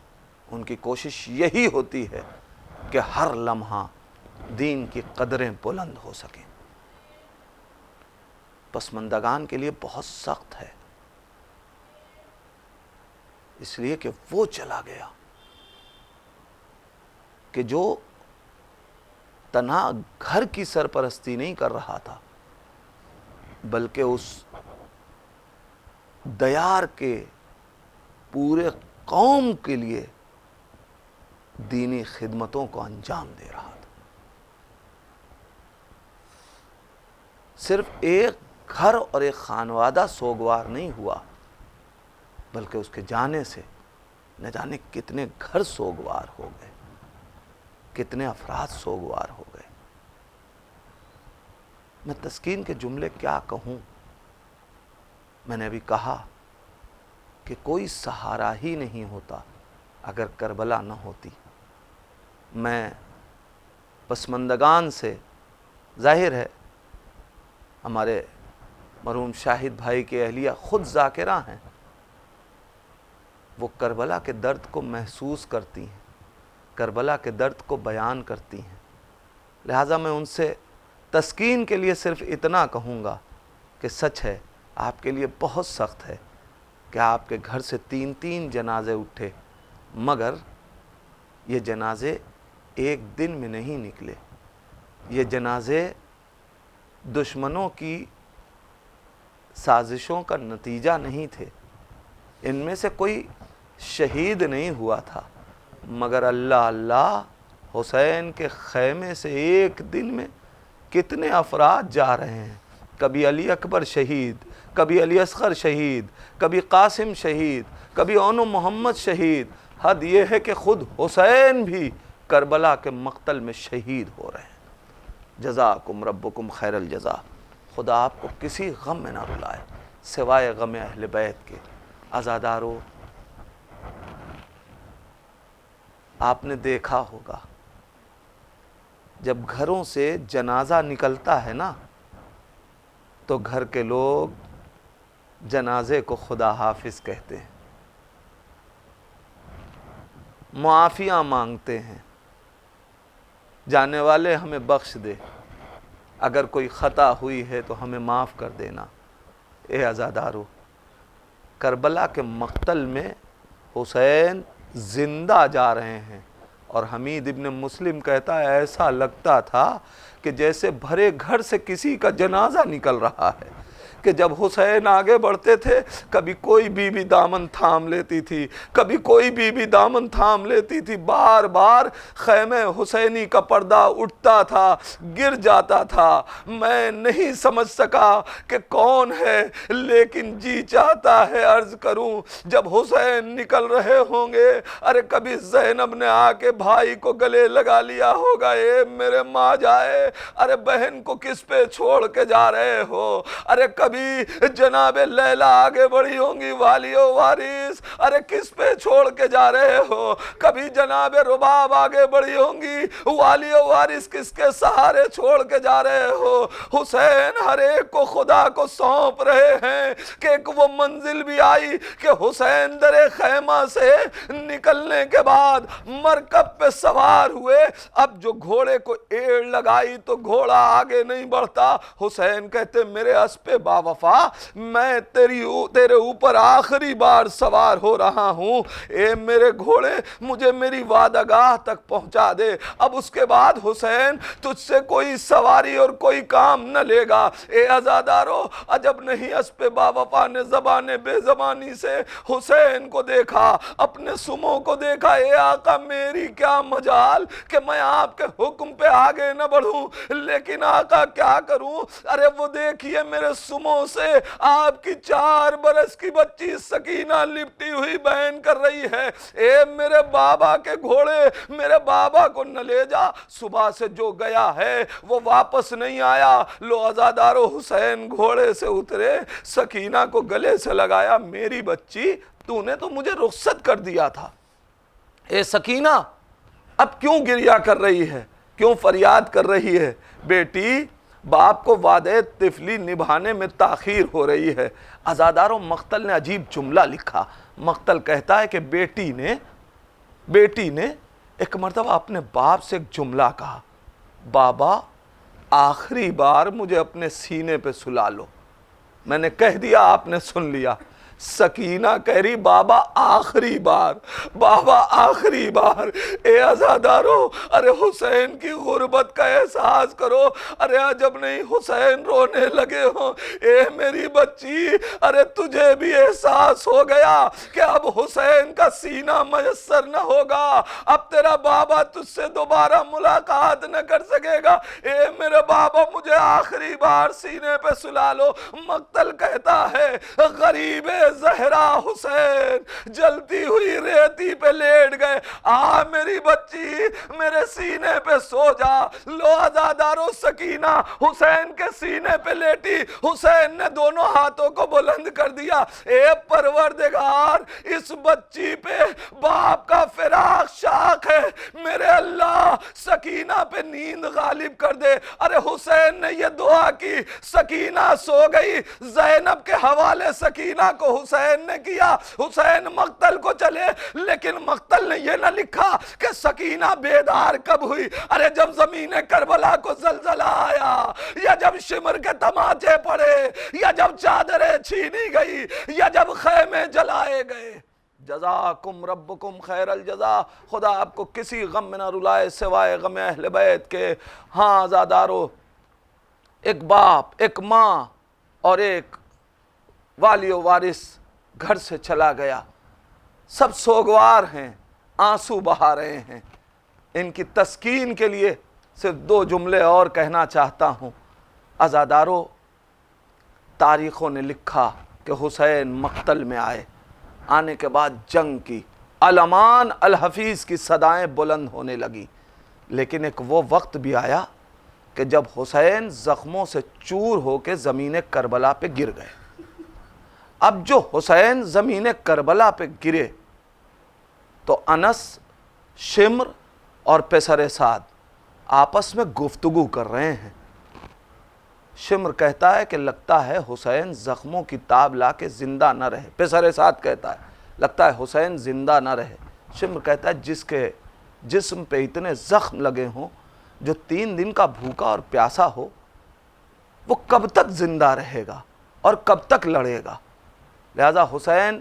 ان کی کوشش یہی ہوتی ہے کہ ہر لمحہ دین کی قدریں بلند ہو سکیں۔ پسماندگان کے لیے بہت سخت ہے، اس لیے کہ وہ چلا گیا کہ جو تنہا گھر کی سرپرستی نہیں کر رہا تھا بلکہ اس دیار کے پورے قوم کے لیے دینی خدمتوں کو انجام دے رہا تھا۔ صرف ایک گھر اور ایک خانوادہ سوگوار نہیں ہوا بلکہ اس کے جانے سے نہ جانے کتنے گھر سوگوار ہو گئے، کتنے افراد سوگوار ہو گئے۔ میں تسکین کے جملے کیا کہوں؟ میں نے ابھی کہا کہ کوئی سہارا ہی نہیں ہوتا اگر کربلا نہ ہوتی۔ میں پسماندگان سے، ظاہر ہے ہمارے مرحوم شاہد بھائی کے اہلیہ خود ذاکرہ ہیں، وہ کربلا کے درد کو محسوس کرتی ہیں، کربلا کے درد کو بیان کرتی ہیں۔ لہٰذا میں ان سے تسکین کے لیے صرف اتنا کہوں گا کہ سچ ہے آپ کے لیے بہت سخت ہے کہ آپ کے گھر سے 3 جنازے اٹھے، مگر یہ جنازے ایک دن میں نہیں نکلے، یہ جنازے دشمنوں کی سازشوں کا نتیجہ نہیں تھے، ان میں سے کوئی شہید نہیں ہوا تھا، مگر اللہ حسین کے خیمے سے ایک دن میں کتنے افراد جا رہے ہیں۔ کبھی علی اکبر شہید، کبھی علی اصغر شہید، کبھی قاسم شہید، کبھی اون محمد شہید۔ حد یہ ہے کہ خود حسین بھی کربلا کے مقتل میں شہید ہو رہے ہیں۔ جزاکم ربکم خیر الجزا۔ خدا آپ کو کسی غم میں نہ رلائے سوائے غم اہل بیت کے۔ عزادارو، آپ نے دیکھا ہوگا جب گھروں سے جنازہ نکلتا ہے نا تو گھر کے لوگ جنازے کو خدا حافظ کہتے ہیں، معافیاں مانگتے ہیں، جانے والے ہمیں بخش دے، اگر کوئی خطا ہوئی ہے تو ہمیں معاف کر دینا۔ اے عزادارو، کربلا کے مقتل میں حسین زندہ جا رہے ہیں، اور حمید ابن مسلم کہتا ہے ایسا لگتا تھا کہ جیسے بھرے گھر سے کسی کا جنازہ نکل رہا ہے، کہ جب حسین آگے بڑھتے تھے کبھی کوئی بی بی دامن تھام لیتی تھی، کبھی کوئی بی بی دامن تھام لیتی تھی، بار بار خیمہ حسینی کا پردہ اٹھتا تھا، گر جاتا تھا۔ میں نہیں سمجھ سکا کہ کون ہے، لیکن جی چاہتا ہے عرض کروں جب حسین نکل رہے ہوں گے، ارے کبھی زینب نے آ کے بھائی کو گلے لگا لیا ہوگا، اے میرے ماں جائے، ارے بہن کو کس پہ چھوڑ کے جا رہے ہو، ارے کبھی جناب لیلا آگے بڑھی ہوں گی، والی و وارث، ارے کس پہ چھوڑ کے جا رہے ہو؟ کبھی جناب رباب آگے بڑھی ہوں گی، والی و وارث کس کے سہارے چھوڑ کے جا رہے ہو؟ حسین ہر ایک کو خدا کو سونپ رہے ہیں کہ ایک وہ منزل بھی آئی کہ حسین در خیمہ سے نکلنے کے بعد مرکب پہ سوار ہوئے، اب جو گھوڑے کو ایڑ لگائی تو گھوڑا آگے نہیں بڑھتا۔ حسین کہتے میرے اسپِ باوفا، میں تیرے اوپر آخری بار سوار ہو رہا ہوں، اے میرے گھوڑے مجھے میری وعدگاہ تک پہنچا دے، اب اس کے بعد حسین تجھ سے کوئی سواری اور کوئی کام نہ لے گا۔ اے عزادارو، عجب نہیں اسپِ باوفا نے زبان بے زبانی سے حسین کو دیکھا، اپنے سموں کو دیکھا، اے آقا میری کیا مجال کہ میں آپ کے حکم پہ آگے نہ بڑھوں، لیکن آقا کیا کروں؟ ارے وہ دیکھیے میرے سموں سے آپ کی 4 برس کی بچی سکینہ لپٹی ہوئی بہن کر رہی ہے، اے میرے بابا کے گھوڑے میرے بابا کو نہ لے جا، صبح سے جو گیا ہے وہ واپس نہیں آیا۔ لو عزادارو، حسین گھوڑے سے اترے، سکینہ کو گلے سے لگایا، میری بچی تو نے تو مجھے رخصت کر دیا تھا، اے سکینہ اب کیوں گریہ کر رہی ہے، کیوں فریاد کر رہی ہے؟ بیٹی باپ کو وعدہ طفلی نبھانے میں تاخیر ہو رہی ہے۔ عزاداروں، مقتل نے عجیب جملہ لکھا۔ مقتل کہتا ہے کہ بیٹی نے ایک مرتبہ اپنے باپ سے ایک جملہ کہا، بابا آخری بار مجھے اپنے سینے پہ سلا لو۔ میں نے کہہ دیا، آپ نے سن لیا۔ سکینہ کہہ رہی بابا آخری بار، بابا آخری بار۔ اے عزادارو، ارے حسین کی غربت کا احساس کرو، ارے عجب نہیں حسین رونے لگے ہوں، اے میری بچی ارے تجھے بھی احساس ہو گیا کہ اب حسین کا سینہ میسر نہ ہوگا، اب تیرا بابا تجھ سے دوبارہ ملاقات نہ کر سکے گا، اے میرے بابا مجھے آخری بار سینے پہ سلا لو۔ مقتل کہتا ہے غریب زہرا حسین جلتی ہوئی ریتی پہ لیٹ گئے، آ میری بچی میرے سینے پہ سو جا۔ لو عزادارو، سکینہ حسین کے سینے پہ لیٹی، حسین نے دونوں ہاتھوں کو بلند کر دیا، اے پروردگار اس بچی پہ باپ کا فراق شاق ہے، میرے اللہ سکینہ پہ نیند غالب کر دے۔ ارے حسین نے یہ دعا کی، سکینہ سو گئی، زینب کے حوالے سکینہ کو حسین نے کیا۔ حسین مقتل کو چلے، لیکن مقتل نے یہ نہ لکھا کہ سکینہ بیدار کب ہوئی۔ ارے جب زمین کربلا کو زلزلہ آیا، یا جب شمر کے تماچے پڑے، یا جب چادریں چھینی گئی، یا جب خیمے جلائے گئے۔ جزاکم ربکم خیر الجزا، خدا آپ کو کسی غم میں نہ رلائے سوائے غم اہل بیت کے۔ ہاں عزادارو، ایک باپ، ایک ماں اور ایک والی و وارث گھر سے چلا گیا، سب سوگوار ہیں، آنسو بہا رہے ہیں۔ ان کی تسکین کے لیے صرف 2 جملے اور کہنا چاہتا ہوں۔ عزادارو، تاریخوں نے لکھا کہ حسین مقتل میں آئے، آنے کے بعد جنگ کی، علمان الحفیظ کی صدائیں بلند ہونے لگی، لیکن ایک وہ وقت بھی آیا کہ جب حسین زخموں سے چور ہو کے زمین کربلا پہ گر گئے۔ اب جو حسین زمین کربلا پہ گرے تو انس، شمر اور پسر سعد آپس میں گفتگو کر رہے ہیں۔ شمر کہتا ہے کہ لگتا ہے حسین زخموں کی تاب لا کے زندہ نہ رہے، پسر سعد کہتا ہے لگتا ہے حسین زندہ نہ رہے۔ شمر کہتا ہے جس کے جسم پہ اتنے زخم لگے ہوں، جو 3 دن کا بھوکا اور پیاسا ہو، وہ کب تک زندہ رہے گا اور کب تک لڑے گا؟ لہذا حسین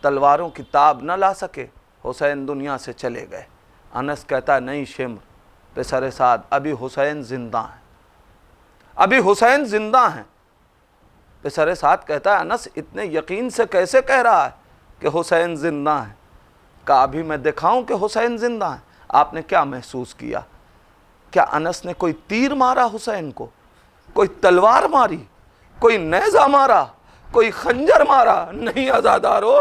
تلواروں کی تاب نہ لا سکے، حسین دنیا سے چلے گئے۔ انس کہتا ہے نہیں شمر، پسر سعد، ابھی حسین زندہ ہیں، ابھی حسین زندہ ہیں۔ پسر سعد کہتا ہے انس اتنے یقین سے کیسے کہہ رہا ہے کہ حسین زندہ ہیں؟ کہا ابھی میں دکھاؤں کہ حسین زندہ ہیں۔ آپ نے کیا محسوس کیا؟ کیا انس نے کوئی تیر مارا حسین کو، کوئی تلوار ماری، کوئی نیزہ مارا، کوئی خنجر مارا نہیں عزادارو،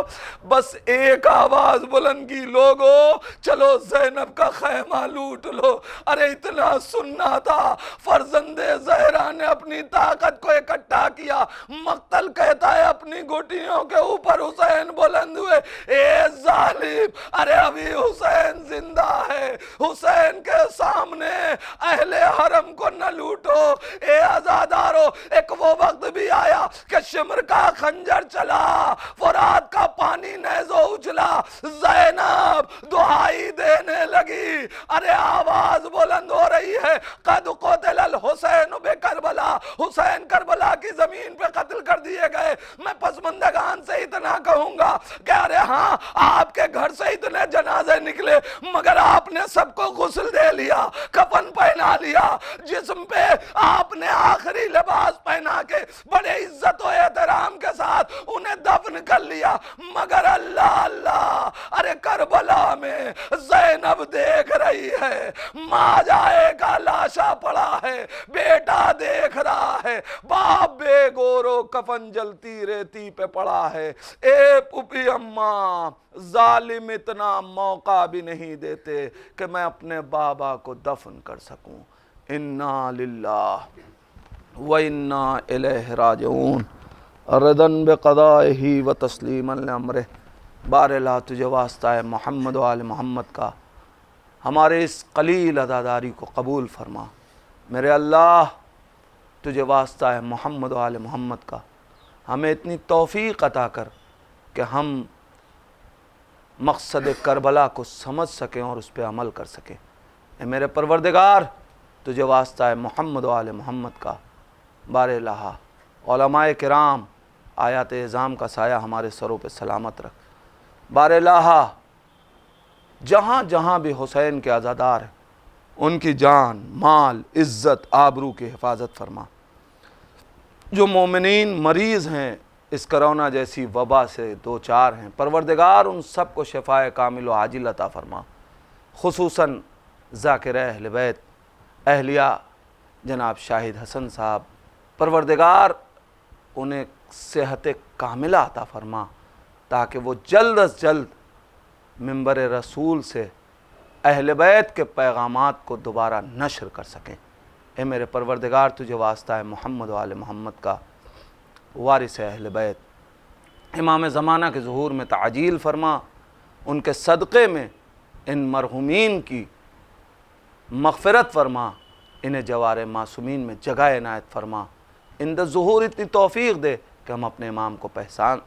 بس ایک آواز بلند کی، لوگو چلو زینب کا خیمہ لوٹ لو۔ ارے اتنا سننا تھا، فرزند زہرا نے اپنی طاقت کو اکٹھا کیا، مقتل کہتا ہے اپنی گھٹنوں کے اوپر حسین بلند ہوئے، اے ظالم، ارے ابھی حسین زندہ ہے، حسین کے سامنے اہل حرم کو نہ لوٹو۔ اے عزادارو، ایک وہ وقت بھی آیا کہ شمر کا خنجر چلا، فرات کا پانی نیزو اچھلا، زینب دعائی دینے لگی، ارے آواز بلند ہو رہی ہے، قد قتل الحسین بکربلا، حسین کربلا کی زمین پہ قتل کر دیے گئے۔ میں پسماندگان سے اتنا کہوں گا کہ ارے ہاں آپ کے گھر سے اتنے جنازے نکلے، مگر آپ نے سب کو غسل دے لیا، کفن پہنا لیا، جسم پہ آپ نے آخری لباس پہنا کے بڑے عزت و احترام کے ساتھ انہیں دفن کر لیا، مگر اللہ اللہ، ارے کربلا میں زینب دیکھ رہی ہے، ماں جائے کا لاشا پڑا ہے، بیٹا دیکھ رہا ہے، باپ بے گورو کفن جلتی ریتی پہ پڑا ہے۔ اے پھوپھی اماں، ظالم اتنا موقع بھی نہیں دیتے کہ میں اپنے بابا کو دفن کر سکوں۔ انا للہ و انا الیہ راجعون، ردن بقضائہ و تسلیما لامرہ۔ بار اللہ تجھے واسطہ ہے محمد و آل محمد کا، ہمارے اس قلیل عزاداری کو قبول فرما۔ میرے اللہ تجھے واسطہ ہے محمد و آل محمد کا، ہمیں اتنی توفیق عطا کر کہ ہم مقصد کربلا کو سمجھ سکیں اور اس پہ عمل کر سکیں۔ اے میرے پروردگار تجھے واسطہ ہے محمد و آل محمد کا، بار الہ علماء کرام آیات اعظام کا سایہ ہمارے سروں پہ سلامت رکھ۔ بار الہ جہاں جہاں بھی حسین کے عزادار ہیں ان کی جان، مال، عزت، آبرو کی حفاظت فرما۔ جو مومنین مریض ہیں اس کرونا جیسی وبا سے دو چار ہیں، پروردگار ان سب کو شفائے کامل و عاجل عطا فرما، خصوصاً ذاکر اہل بیت اہلیہ جناب شاہد حسن صاحب، پروردگار انہیں صحت کاملہ عطا فرما تاکہ وہ جلد از جلد منبر رسول سے اہل بیت کے پیغامات کو دوبارہ نشر کر سکیں۔ اے میرے پروردگار تجھے واسطہ ہے محمد و آل محمد کا، وارث اہل بیت، امام زمانہ کے ظہور میں تعجیل فرما، ان کے صدقے میں ان مرحومین کی مغفرت فرما، انہیں جوار معصومین میں جگہ عنایت فرما، ان دا ظہور اتنی توفیق دے کہ ہم اپنے امام کو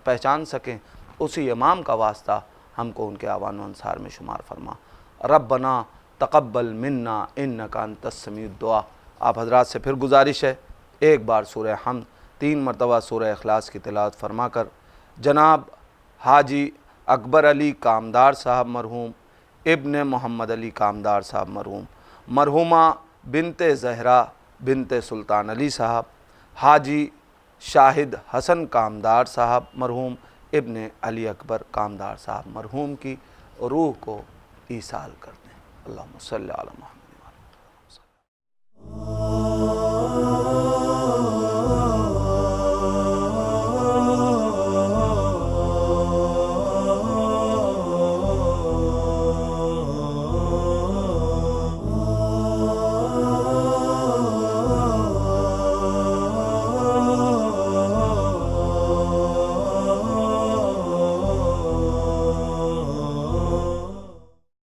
پہچان سکیں، اسی امام کا واسطہ ہم کو ان کے اعوان و انصار میں شمار فرما۔ ربنا تقبل منا انکا انت السمیع الدعا۔ آپ حضرات سے پھر گزارش ہے، ایک بار سورہ حمد 3 مرتبہ سورہ اخلاص کی تلاوت فرما کر جناب حاجی اکبر علی کامدار صاحب مرحوم، ابن محمد علی کامدار صاحب مرحوم، مرحومہ بنت زہرا بنت سلطان علی صاحب، حاجی شاہد حسن کامدار صاحب مرحوم، ابن علی اکبر کامدار صاحب مرحوم کی روح کو ایصال کر دیں۔ اللہم صلی علی محمد۔